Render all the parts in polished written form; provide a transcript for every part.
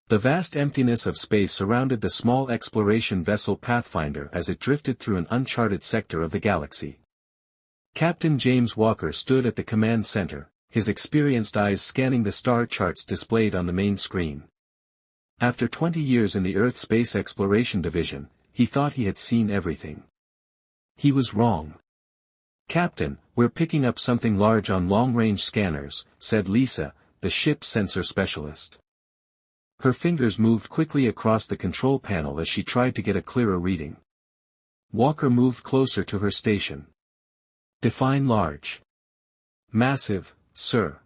The vast emptiness of space surrounded the small exploration vessel Pathfinder as it drifted through an uncharted sector of the galaxy. Captain James Walker stood at the command center, his experienced eyes scanning the star charts displayed on the main screen. After 20 years in the Earth Space Exploration Division, he thought he had seen everything. He was wrong. "Captain, we're picking up something large on long-range scanners," said Lisa, the ship's sensor specialist. Her fingers moved quickly across the control panel as she tried to get a clearer reading. Walker moved closer to her station. "Define large." "Massive, sir.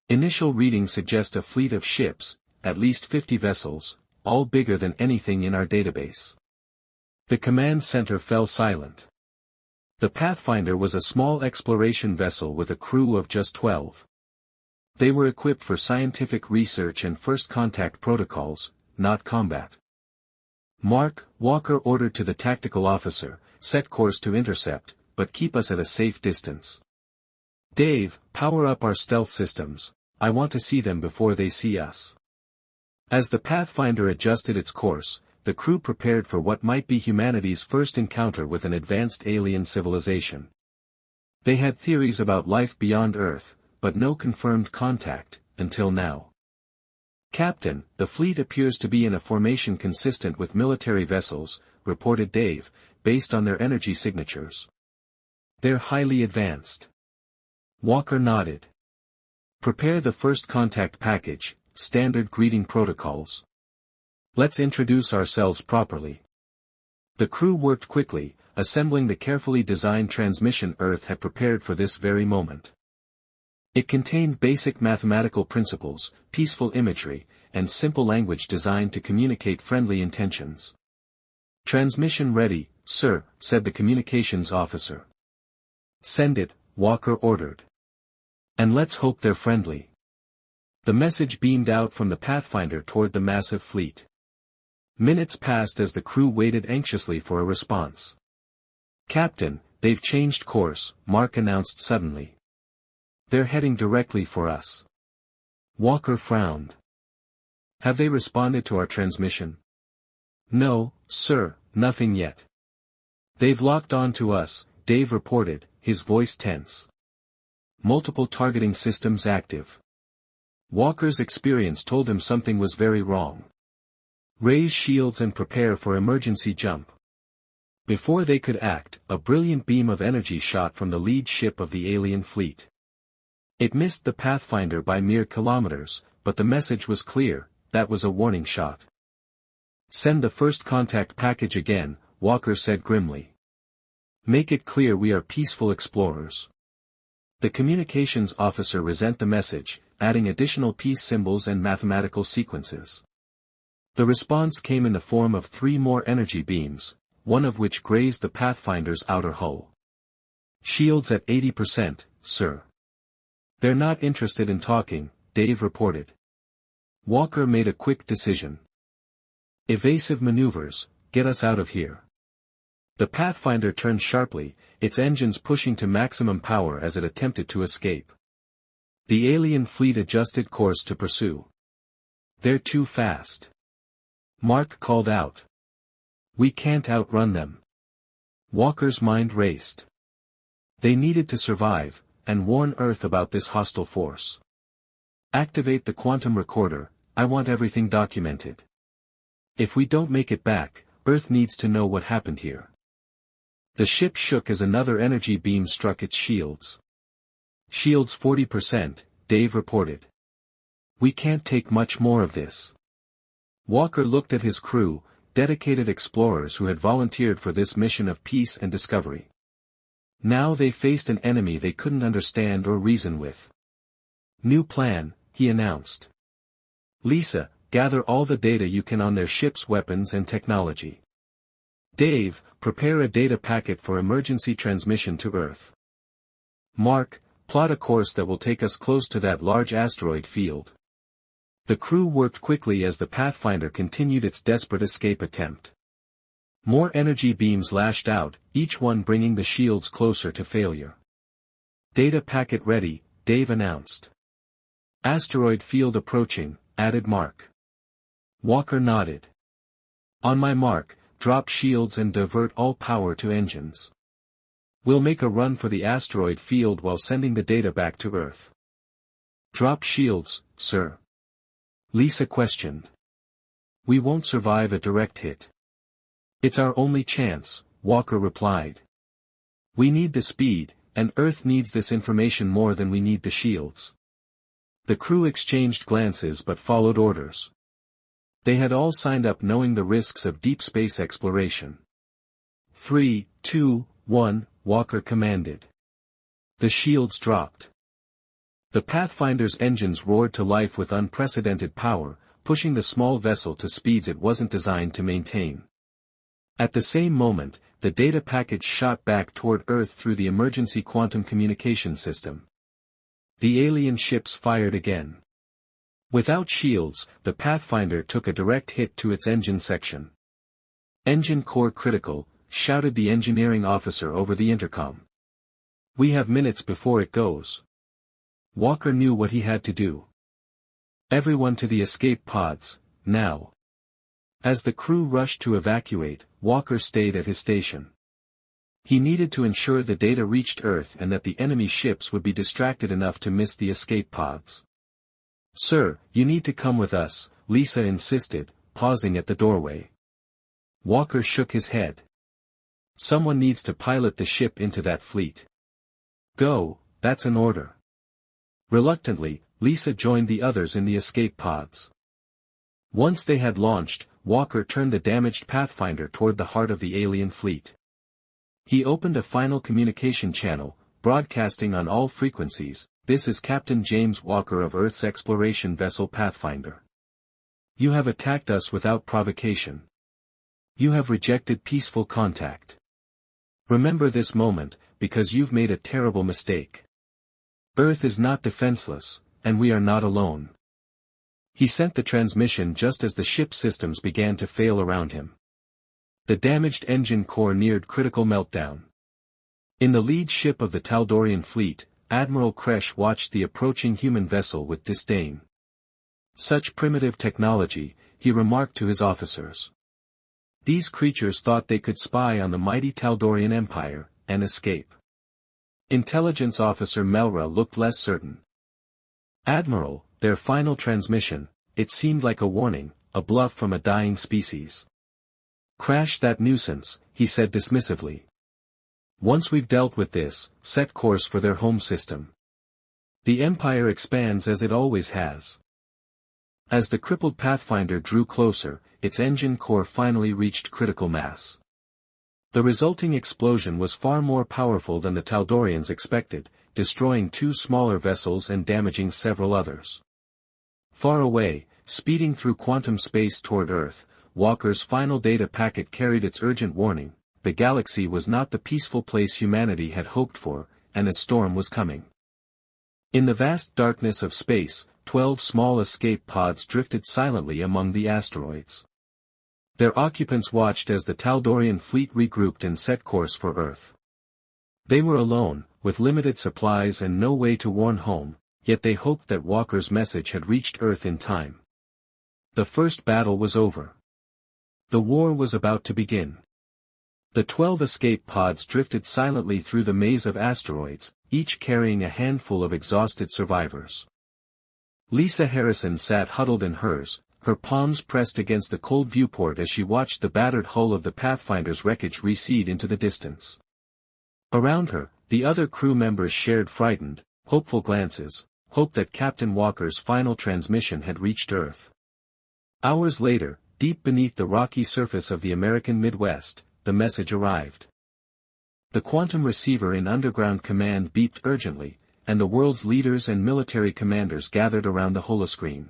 Initial readings suggest a fleet of ships, at least 50 vessels, all bigger than anything in our database." The command center fell silent. The Pathfinder was a small exploration vessel with a crew of just 12. They were equipped for scientific research and first contact protocols, not combat. "Mark," Walker ordered to the tactical officer, "set course to intercept, but keep us at a safe distance. Dave, power up our stealth systems, I want to see them before they see us." As the Pathfinder adjusted its course, the crew prepared for what might be humanity's first encounter with an advanced alien civilization. They had theories about life beyond Earth, but no confirmed contact, until now. "Captain, the fleet appears to be in a formation consistent with military vessels," reported Dave, "based on their energy signatures. They're highly advanced." Walker nodded. "Prepare the first contact package, standard greeting protocols. Let's introduce ourselves properly." The crew worked quickly, assembling the carefully designed transmission Earth had prepared for this very moment. It contained basic mathematical principles, peaceful imagery, and simple language designed to communicate friendly intentions. "Transmission ready, sir," said the communications officer. "Send it," Walker ordered. "And let's hope they're friendly." The message beamed out from the Pathfinder toward the massive fleet. Minutes passed as the crew waited anxiously for a response. "Captain, they've changed course," Mark announced suddenly. "They're heading directly for us." Walker frowned. "Have they responded to our transmission?" "No, sir, nothing yet." "They've locked on to us," Dave reported, his voice tense. "Multiple targeting systems active." Walker's experience told him something was very wrong. "Raise shields and prepare for emergency jump." Before they could act, a brilliant beam of energy shot from the lead ship of the alien fleet. It missed the Pathfinder by mere kilometers, but the message was clear, that was a warning shot. "Send the first contact package again," Walker said grimly. "Make it clear we are peaceful explorers." The communications officer resent the message, adding additional peace symbols and mathematical sequences. The response came in the form of 3 more energy beams, one of which grazed the Pathfinder's outer hull. "Shields at 80%, sir." "They're not interested in talking," Dave reported. Walker made a quick decision. "Evasive maneuvers, get us out of here." The Pathfinder turned sharply, its engines pushing to maximum power as it attempted to escape. The alien fleet adjusted course to pursue. "They're too fast," Mark called out. "We can't outrun them." Walker's mind raced. They needed to survive, and warn Earth about this hostile force. "Activate the quantum recorder, I want everything documented. If we don't make it back, Earth needs to know what happened here." The ship shook as another energy beam struck its shields. "Shields 40%, Dave reported. "We can't take much more of this." Walker looked at his crew, dedicated explorers who had volunteered for this mission of peace and discovery. Now they faced an enemy they couldn't understand or reason with. "New plan," he announced. "Lisa, gather all the data you can on their ship's weapons and technology. Dave, prepare a data packet for emergency transmission to Earth. Mark, plot a course that will take us close to that large asteroid field." The crew worked quickly as the Pathfinder continued its desperate escape attempt. More energy beams lashed out, each one bringing the shields closer to failure. "Data packet ready," Dave announced. "Asteroid field approaching," added Mark. Walker nodded. On my mark, drop shields and divert all power to engines. We'll make a run for the asteroid field while sending the data back to Earth. Drop shields, sir? Lisa questioned. We won't survive a direct hit. It's our only chance, Walker replied. We need the speed, and Earth needs this information more than we need the shields. The crew exchanged glances but followed orders. They had all signed up knowing the risks of deep space exploration. 3, 2, 1, Walker commanded. The shields dropped. The Pathfinder's engines roared to life with unprecedented power, pushing the small vessel to speeds it wasn't designed to maintain. At the same moment, the data package shot back toward Earth through the emergency quantum communication system. The alien ships fired again. Without shields, the Pathfinder took a direct hit to its engine section. Engine core critical, shouted the engineering officer over the intercom. We have minutes before it goes. Walker knew what he had to do. Everyone to the escape pods, now. As the crew rushed to evacuate, Walker stayed at his station. He needed to ensure the data reached Earth and that the enemy ships would be distracted enough to miss the escape pods. Sir, you need to come with us, Lisa insisted, pausing at the doorway. Walker shook his head. Someone needs to pilot the ship into that fleet. Go, that's an order. Reluctantly, Lisa joined the others in the escape pods. Once they had launched, Walker turned the damaged Pathfinder toward the heart of the alien fleet. He opened a final communication channel, broadcasting on all frequencies. This is Captain James Walker of Earth's exploration vessel Pathfinder. You have attacked us without provocation. You have rejected peaceful contact. Remember this moment, because you've made a terrible mistake. Earth is not defenseless, and we are not alone. He sent the transmission just as the ship's systems began to fail around him. The damaged engine core neared critical meltdown. In the lead ship of the Taldorian fleet, Admiral Kresh watched the approaching human vessel with disdain. Such primitive technology, he remarked to his officers. These creatures thought they could spy on the mighty Taldorian Empire, and escape. Intelligence Officer Melra looked less certain. Admiral, their final transmission, it seemed like a warning, a bluff from a dying species. Crash that nuisance, he said dismissively. Once we've dealt with this, set course for their home system. The Empire expands as it always has. As the crippled Pathfinder drew closer, its engine core finally reached critical mass. The resulting explosion was far more powerful than the Taldorians expected, destroying 2 smaller vessels and damaging several others. Far away, speeding through quantum space toward Earth, Walker's final data packet carried its urgent warning: the galaxy was not the peaceful place humanity had hoped for, and a storm was coming. In the vast darkness of space, 12 small escape pods drifted silently among the asteroids. Their occupants watched as the Taldorian fleet regrouped and set course for Earth. They were alone, with limited supplies and no way to warn home, yet they hoped that Walker's message had reached Earth in time. The first battle was over. The war was about to begin. The 12 escape pods drifted silently through the maze of asteroids, each carrying a handful of exhausted survivors. Lisa Harrison sat huddled in hers, her palms pressed against the cold viewport as she watched the battered hull of the Pathfinder's wreckage recede into the distance. Around her, the other crew members shared frightened, hopeful glances, hope that Captain Walker's final transmission had reached Earth. Hours later, deep beneath the rocky surface of the American Midwest, the message arrived. The quantum receiver in underground command beeped urgently, and the world's leaders and military commanders gathered around the holoscreen.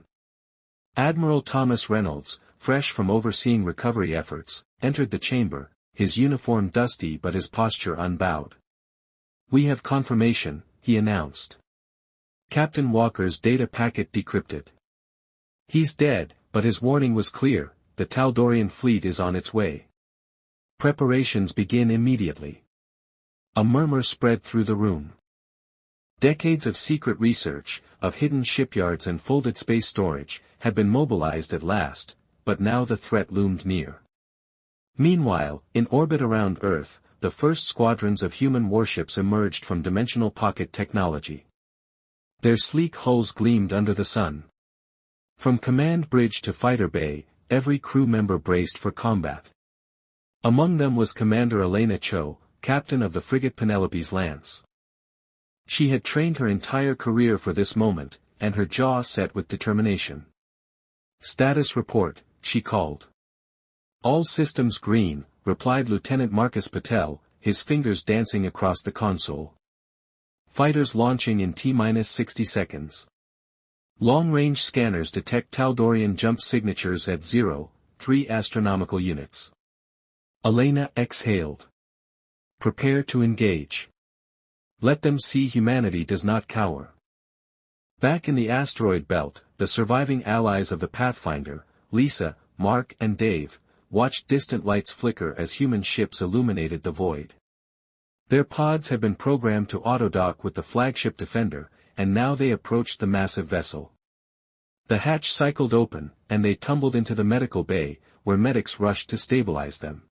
Admiral Thomas Reynolds, fresh from overseeing recovery efforts, entered the chamber, his uniform dusty but his posture unbowed. "We have confirmation," he announced. "Captain Walker's data packet decrypted. He's dead, but his warning was clear: the Taldorian fleet is on its way. Preparations begin immediately." A murmur spread through the room. Decades of secret research, of hidden shipyards and folded space storage, had been mobilized at last, but now the threat loomed near. Meanwhile, in orbit around Earth, the first squadrons of human warships emerged from dimensional pocket technology. Their sleek hulls gleamed under the sun. From command bridge to fighter bay, every crew member braced for combat. Among them was Commander Elena Cho, captain of the frigate Penelope's Lance. She had trained her entire career for this moment, and her jaw set with determination. "Status report," she called. "All systems green," replied Lieutenant Marcus Patel, his fingers dancing across the console. "Fighters launching in T-60 seconds. Long-range scanners detect Taldorian jump signatures at 0.3 astronomical units." Elena exhaled. "Prepare to engage. Let them see humanity does not cower." Back in the asteroid belt, the surviving allies of the Pathfinder, Lisa, Mark and Dave, watched distant lights flicker as human ships illuminated the void. Their pods had been programmed to autodock with the flagship Defender, and now they approached the massive vessel. The hatch cycled open, and they tumbled into the medical bay, where medics rushed to stabilize them.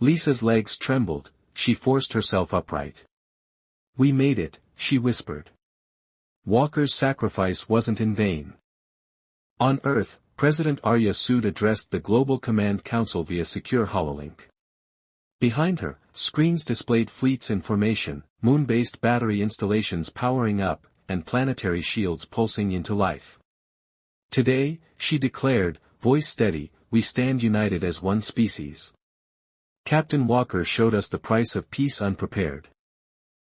Lisa's legs trembled, she forced herself upright. "We made it," she whispered. Walker's sacrifice wasn't in vain. On Earth, President Arya Sood addressed the Global Command Council via secure hololink. Behind her, screens displayed fleets in formation, moon-based battery installations powering up, and planetary shields pulsing into life. "Today," she declared, voice steady, "we stand united as one species. Captain Walker showed us the price of peace unprepared.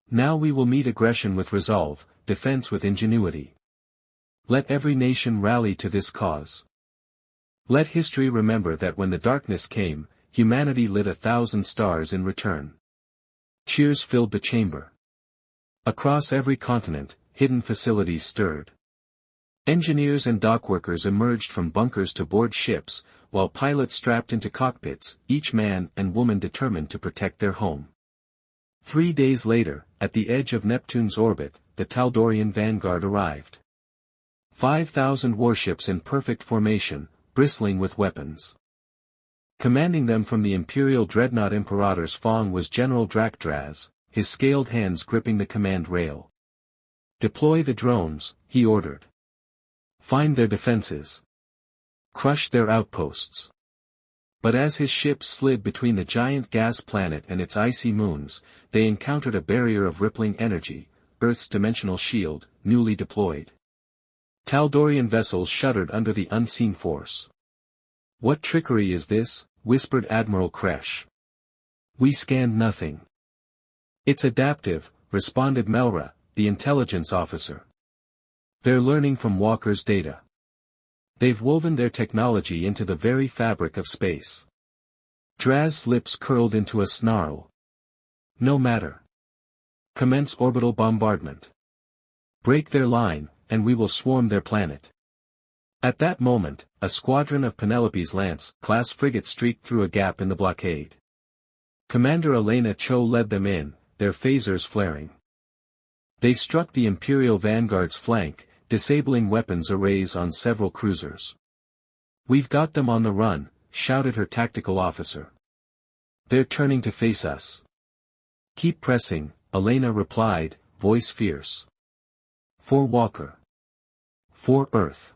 Now we will meet aggression with resolve, defense with ingenuity. Let every nation rally to this cause. Let history remember that when the darkness came, humanity lit 1,000 stars in return." Cheers filled the chamber. Across every continent, hidden facilities stirred. Engineers and dockworkers emerged from bunkers to board ships, while pilots strapped into cockpits, each man and woman determined to protect their home. 3 days later, at the edge of Neptune's orbit, the Taldorian vanguard arrived. 5,000 warships in perfect formation, bristling with weapons. Commanding them from the Imperial dreadnought Imperator's Fong was General Drakdraz, his scaled hands gripping the command rail. "Deploy the drones," he ordered. "Find their defenses. Crush their outposts." But as his ships slid between the giant gas planet and its icy moons, they encountered a barrier of rippling energy, Earth's dimensional shield, newly deployed. Taldorian vessels shuddered under the unseen force. "What trickery is this?" whispered Admiral Kresh. "We scanned nothing." "It's adaptive," responded Melra, the intelligence officer. "They're learning from Walker's data. They've woven their technology into the very fabric of space." Draz's lips curled into a snarl. "No matter. Commence orbital bombardment. Break their line, and we will swarm their planet." At that moment, a squadron of Penelope's Lance-class frigates streaked through a gap in the blockade. Commander Elena Cho led them in, their phasers flaring. They struck the Imperial vanguard's flank, disabling weapons arrays on several cruisers. "We've got them on the run," shouted her tactical officer. "They're turning to face us." "Keep pressing," Elena replied, voice fierce. "For Walker. For Earth."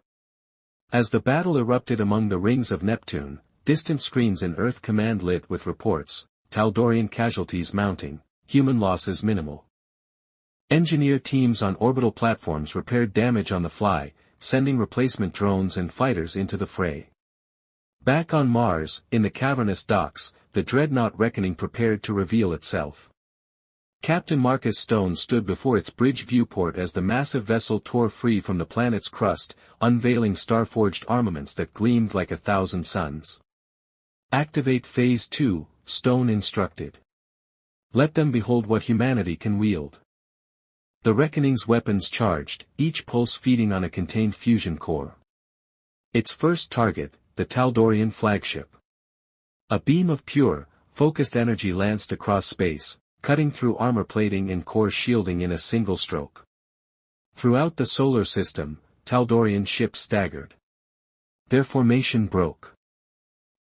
As the battle erupted among the rings of Neptune, distant screens in Earth Command lit with reports, Taldorian casualties mounting, human losses minimal. Engineer teams on orbital platforms repaired damage on the fly, sending replacement drones and fighters into the fray. Back on Mars, in the cavernous docks, the dreadnought Reckoning prepared to reveal itself. Captain Marcus Stone stood before its bridge viewport as the massive vessel tore free from the planet's crust, unveiling star-forged armaments that gleamed like 1,000 suns. "Activate Phase 2, Stone instructed. Let them behold what humanity can wield." The Reckoning's weapons charged, each pulse feeding on a contained fusion core. Its first target, the Taldorian flagship. A beam of pure, focused energy lanced across space, cutting through armor plating and core shielding in a single stroke. Throughout the solar system, Taldorian ships staggered. Their formation broke.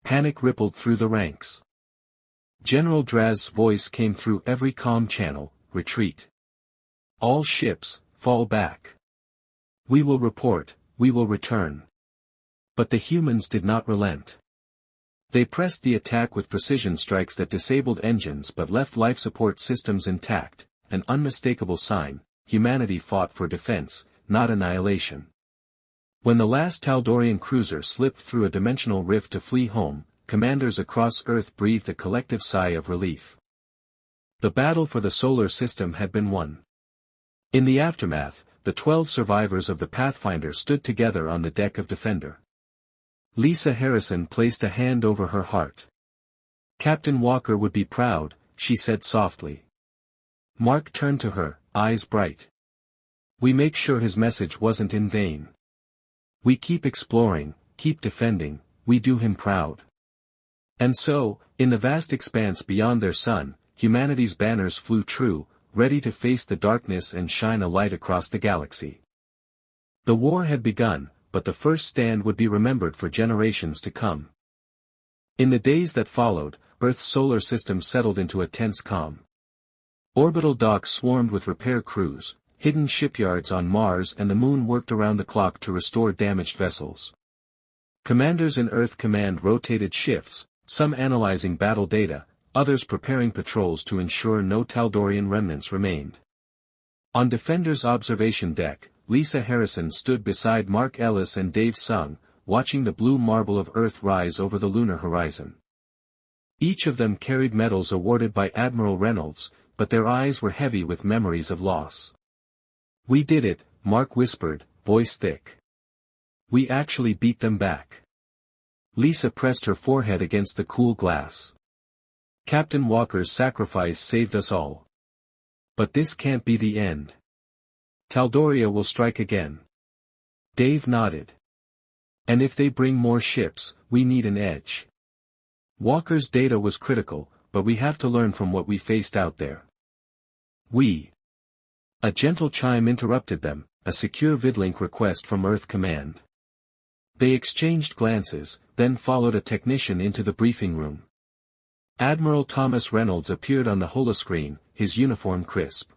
Panic rippled through the ranks. General Draz's voice came through every comm channel, "Retreat. All ships, fall back. We will report, we will return." But the humans did not relent. They pressed the attack with precision strikes that disabled engines but left life support systems intact, an unmistakable sign: humanity fought for defense, not annihilation. When the last Taldorian cruiser slipped through a dimensional rift to flee home, commanders across Earth breathed a collective sigh of relief. The battle for the solar system had been won. In the aftermath, the 12 survivors of the Pathfinder stood together on the deck of Defender. Lisa Harrison placed a hand over her heart. "Captain Walker would be proud," she said softly. Mark turned to her, eyes bright. "We make sure his message wasn't in vain. We keep exploring, keep defending, we do him proud." And so, in the vast expanse beyond their sun, humanity's banners flew true, ready to face the darkness and shine a light across the galaxy. The war had begun, but the first stand would be remembered for generations to come. In the days that followed, Earth's solar system settled into a tense calm. Orbital docks swarmed with repair crews, hidden shipyards on Mars and the Moon worked around the clock to restore damaged vessels. Commanders in Earth Command rotated shifts, some analyzing battle data, others preparing patrols to ensure no Taldorian remnants remained. On Defender's observation deck, Lisa Harrison stood beside Mark Ellis and Dave Sung, watching the blue marble of Earth rise over the lunar horizon. Each of them carried medals awarded by Admiral Reynolds, but their eyes were heavy with memories of loss. "We did it," Mark whispered, voice thick. "We actually beat them back." Lisa pressed her forehead against the cool glass. "Captain Walker's sacrifice saved us all. But this can't be the end. Taldoria will strike again." Dave nodded. "And if they bring more ships, we need an edge. Walker's data was critical, but we have to learn from what we faced out there." A gentle chime interrupted them, a secure vidlink request from Earth Command. They exchanged glances, then followed a technician into the briefing room. Admiral Thomas Reynolds appeared on the holoscreen, his uniform crisp.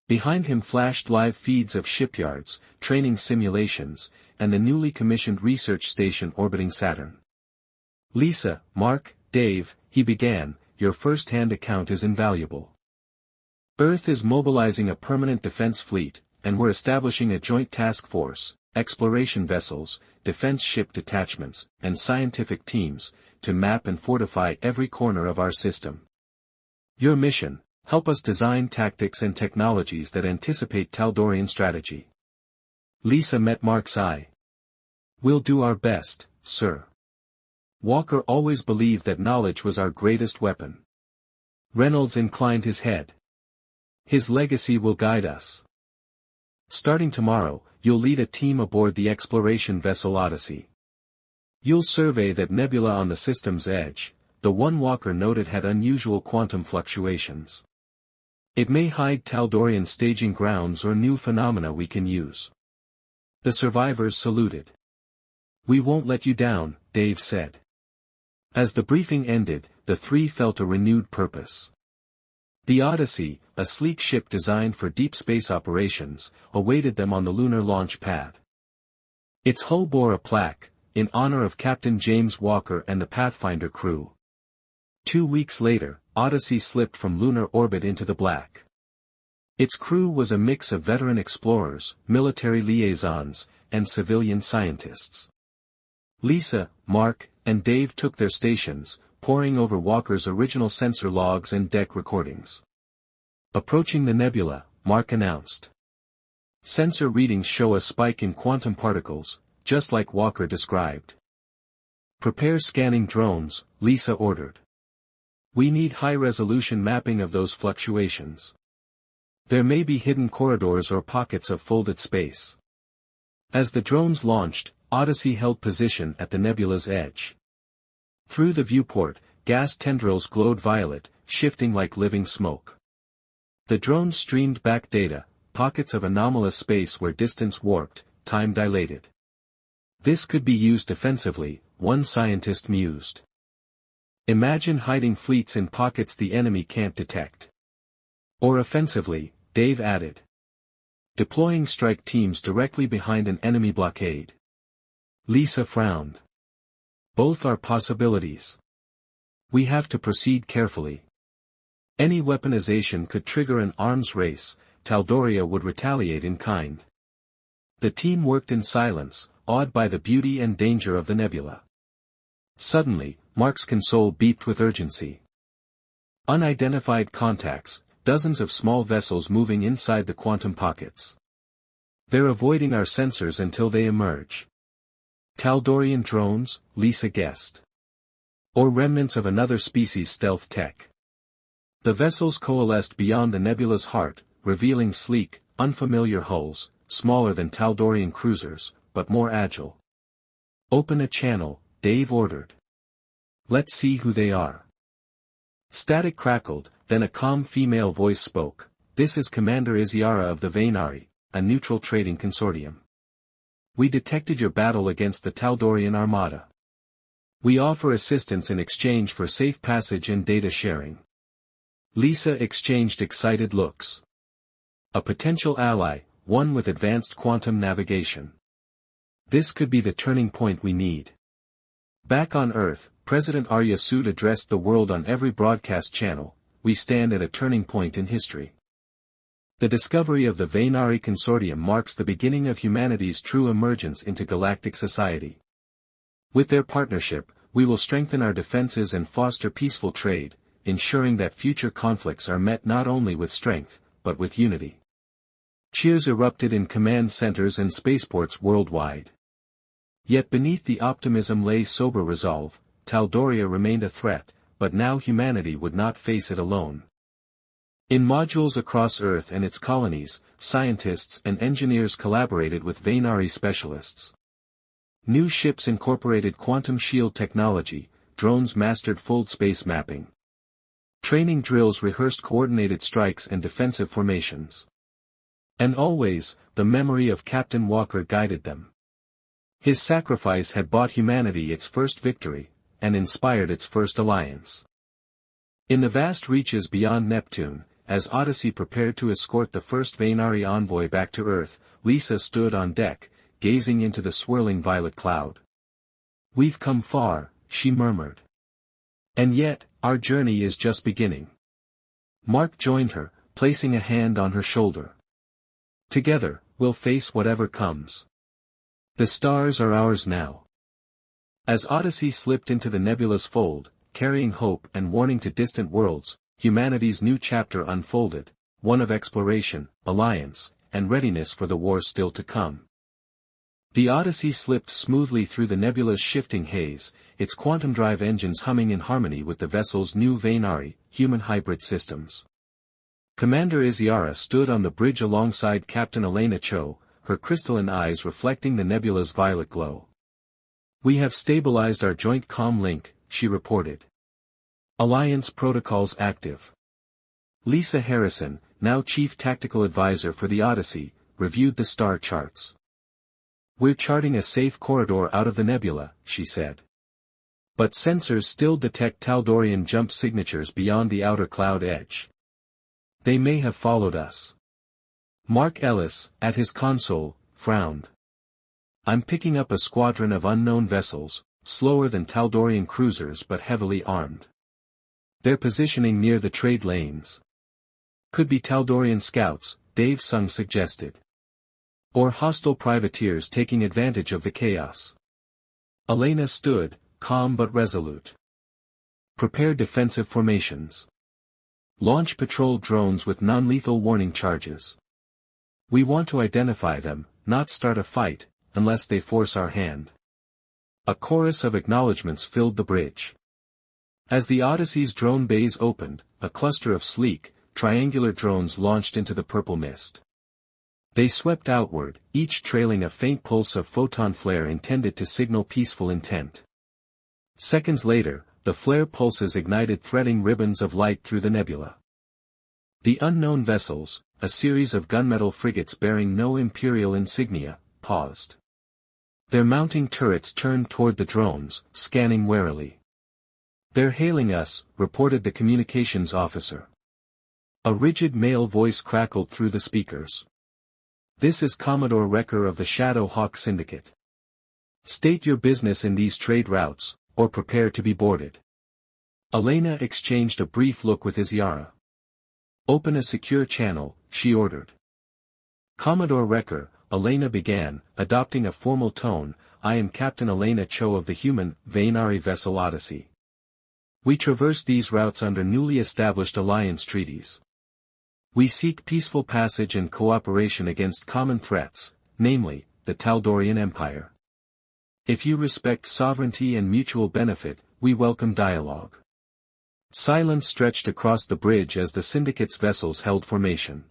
Behind him flashed live feeds of shipyards, training simulations, and the newly commissioned research station orbiting Saturn. "Lisa, Mark, Dave," he began, "your first-hand account is invaluable. Earth is mobilizing a permanent defense fleet, and we're establishing a joint task force, exploration vessels, defense ship detachments, and scientific teams, to map and fortify every corner of our system. Your mission: help us design tactics and technologies that anticipate Taldorian strategy." Lisa met Mark's eye. "We'll do our best, sir. Walker always believed that knowledge was our greatest weapon." Reynolds inclined his head. "His legacy will guide us. Starting tomorrow, you'll lead a team aboard the exploration vessel Odyssey. You'll survey that nebula on the system's edge, the one Walker noted had unusual quantum fluctuations. It may hide Taldorian staging grounds or new phenomena we can use." The survivors saluted. "We won't let you down," Dave said. As the briefing ended, the three felt a renewed purpose. The Odyssey, a sleek ship designed for deep space operations, awaited them on the lunar launch pad. Its hull bore a plaque, in honor of Captain James Walker and the Pathfinder crew. 2 weeks later, Odyssey slipped from lunar orbit into the black. Its crew was a mix of veteran explorers, military liaisons, and civilian scientists. Lisa, Mark, and Dave took their stations, poring over Walker's original sensor logs and deck recordings. Approaching the nebula, Mark announced. "Sensor readings show a spike in quantum particles, just like Walker described." "Prepare scanning drones," Lisa ordered. "We need high-resolution mapping of those fluctuations. There may be hidden corridors or pockets of folded space." As the drones launched, Odyssey held position at the nebula's edge. Through the viewport, gas tendrils glowed violet, shifting like living smoke. The drones streamed back data, pockets of anomalous space where distance warped, time dilated. This could be used defensively, one scientist mused. Imagine hiding fleets in pockets the enemy can't detect. Or offensively, Dave added. Deploying strike teams directly behind an enemy blockade. Lisa frowned. Both are possibilities. We have to proceed carefully. Any weaponization could trigger an arms race, Tal'Doria would retaliate in kind. The team worked in silence, awed by the beauty and danger of the nebula. Suddenly, Mark's console beeped with urgency. Unidentified contacts, dozens of small vessels moving inside the quantum pockets. They're avoiding our sensors until they emerge. Taldorian drones, Lisa guessed. Or remnants of another species' stealth tech. The vessels coalesced beyond the nebula's heart, revealing sleek, unfamiliar hulls, smaller than Taldorian cruisers, but more agile. Open a channel, Dave ordered. Let's see who they are. Static crackled, then a calm female voice spoke. This is Commander Iziara of the Vaynari, a neutral trading consortium. We detected your battle against the Taldorian Armada. We offer assistance in exchange for safe passage and data sharing. Lisa exchanged excited looks. A potential ally, one with advanced quantum navigation. This could be the turning point we need. Back on Earth, President Arya Sood addressed the world on every broadcast channel. We stand at a turning point in history. The discovery of the Vaynari Consortium marks the beginning of humanity's true emergence into galactic society. With their partnership, we will strengthen our defenses and foster peaceful trade, ensuring that future conflicts are met not only with strength, but with unity. Cheers erupted in command centers and spaceports worldwide. Yet beneath the optimism lay sober resolve. Tal'Doria remained a threat, but now humanity would not face it alone. In modules across Earth and its colonies, scientists and engineers collaborated with Vaynari specialists. New ships incorporated quantum shield technology, drones mastered full space mapping. Training drills rehearsed coordinated strikes and defensive formations. And always, the memory of Captain Walker guided them. His sacrifice had bought humanity its first victory, and inspired its first alliance. In the vast reaches beyond Neptune, as Odyssey prepared to escort the first Vaynari envoy back to Earth, Lisa stood on deck, gazing into the swirling violet cloud. We've come far, she murmured. And yet, our journey is just beginning. Mark joined her, placing a hand on her shoulder. Together, we'll face whatever comes. The stars are ours now. As Odyssey slipped into the nebula's fold, carrying hope and warning to distant worlds, humanity's new chapter unfolded, one of exploration, alliance, and readiness for the war still to come. The Odyssey slipped smoothly through the nebula's shifting haze, its quantum drive engines humming in harmony with the vessel's new Vaynari, human hybrid systems. Commander Iziara stood on the bridge alongside Captain Elena Cho, her crystalline eyes reflecting the nebula's violet glow. We have stabilized our joint comm link, she reported. Alliance protocols active. Lisa Harrison, now Chief Tactical Advisor for the Odyssey, reviewed the star charts. We're charting a safe corridor out of the nebula, she said. But sensors still detect Taldorian jump signatures beyond the outer cloud edge. They may have followed us. Mark Ellis, at his console, frowned. I'm picking up a squadron of unknown vessels, slower than Taldorian cruisers but heavily armed. They're positioning near the trade lanes. Could be Taldorian scouts, Dave Sung suggested. Or hostile privateers taking advantage of the chaos. Elena stood, calm but resolute. Prepare defensive formations. Launch patrol drones with non-lethal warning charges. We want to identify them, not start a fight, unless they force our hand. A chorus of acknowledgements filled the bridge. As the Odyssey's drone bays opened, a cluster of sleek, triangular drones launched into the purple mist. They swept outward, each trailing a faint pulse of photon flare intended to signal peaceful intent. Seconds later, the flare pulses ignited threading ribbons of light through the nebula. The unknown vessels, a series of gunmetal frigates bearing no imperial insignia, paused. Their mounting turrets turned toward the drones, scanning warily. "They're hailing us," reported the communications officer. A rigid male voice crackled through the speakers. "This is Commodore Wrecker of the Shadow Hawk Syndicate. State your business in these trade routes, or prepare to be boarded." Elena exchanged a brief look with Iziara. "Open a secure channel," she ordered. "Commodore Wrecker," Elena began, adopting a formal tone, "I am Captain Elena Cho of the human, Vaynari vessel Odyssey. We traverse these routes under newly established alliance treaties. We seek peaceful passage and cooperation against common threats, namely, the Taldorian Empire. If you respect sovereignty and mutual benefit, we welcome dialogue." Silence stretched across the bridge as the Syndicate's vessels held formation.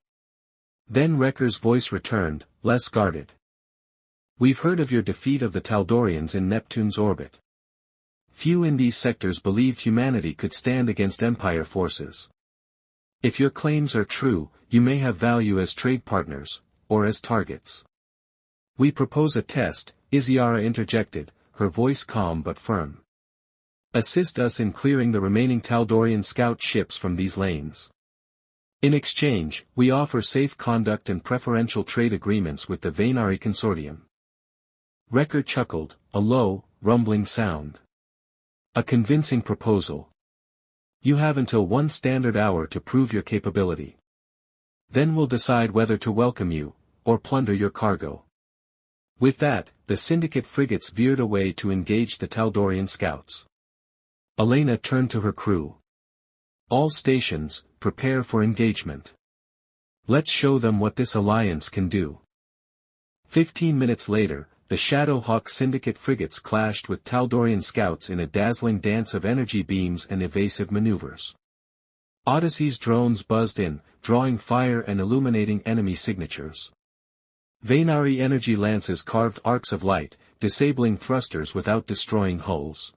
Then Wrecker's voice returned, less guarded. "We've heard of your defeat of the Taldorians in Neptune's orbit. Few in these sectors believed humanity could stand against Empire forces. If your claims are true, you may have value as trade partners, or as targets." "We propose a test," Iziara interjected, her voice calm but firm. "Assist us in clearing the remaining Taldorian scout ships from these lanes. In exchange, we offer safe conduct and preferential trade agreements with the Vaynari Consortium." Wrecker chuckled, a low, rumbling sound. "A convincing proposal. You have until 1 standard hour to prove your capability. Then we'll decide whether to welcome you, or plunder your cargo." With that, the Syndicate frigates veered away to engage the Taldorian scouts. Elena turned to her crew. "All stations, prepare for engagement. Let's show them what this alliance can do." 15 minutes later, the Shadow Hawk Syndicate frigates clashed with Taldorian scouts in a dazzling dance of energy beams and evasive maneuvers. Odyssey's drones buzzed in, drawing fire and illuminating enemy signatures. Vaynari energy lances carved arcs of light, disabling thrusters without destroying hulls.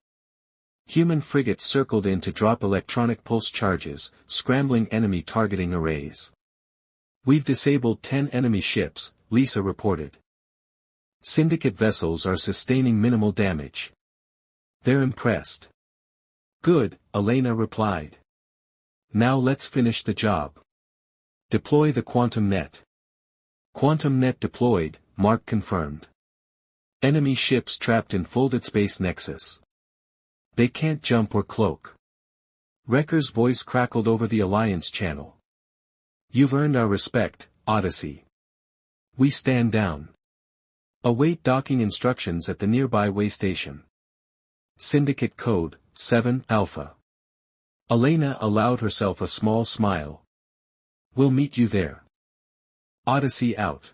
Human frigates circled in to drop electronic pulse charges, scrambling enemy targeting arrays. "We've disabled 10 enemy ships," Lisa reported. "Syndicate vessels are sustaining minimal damage. They're impressed." "Good," Elena replied. "Now let's finish the job. Deploy the quantum net." "Quantum net deployed," Mark confirmed. "Enemy ships trapped in folded space nexus. They can't jump or cloak." Wrecker's voice crackled over the Alliance channel. "You've earned our respect, Odyssey. We stand down. Await docking instructions at the nearby way station. Syndicate code, 7 Alpha." Elena allowed herself a small smile. "We'll meet you there." Odyssey out.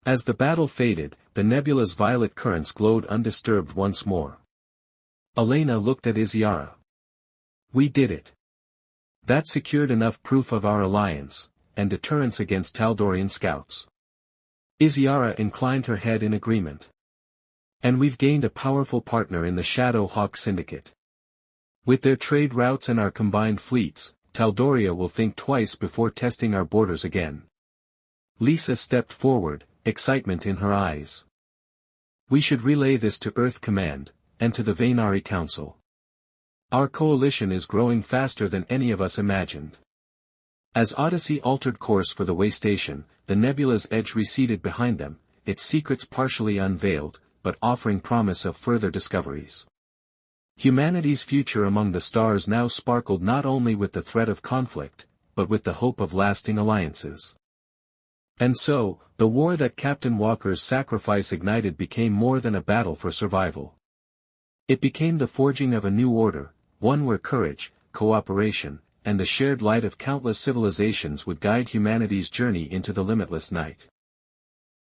As the battle faded, the nebula's violet currents glowed undisturbed once more. Elena looked at Iziara. "We did it. That secured enough proof of our alliance, and deterrence against Taldorian scouts." Iziara inclined her head in agreement. "And we've gained a powerful partner in the Shadow Hawk Syndicate. With their trade routes and our combined fleets, Taldoria will think twice before testing our borders again." Lisa stepped forward, excitement in her eyes. "We should relay this to Earth Command, and to the Vaynari Council. Our coalition is growing faster than any of us imagined." As Odyssey altered course for the way station, the nebula's edge receded behind them, its secrets partially unveiled, but offering promise of further discoveries. Humanity's future among the stars now sparkled not only with the threat of conflict, but with the hope of lasting alliances. And so, the war that Captain Walker's sacrifice ignited became more than a battle for survival. It became the forging of a new order, one where courage, cooperation, and the shared light of countless civilizations would guide humanity's journey into the limitless night.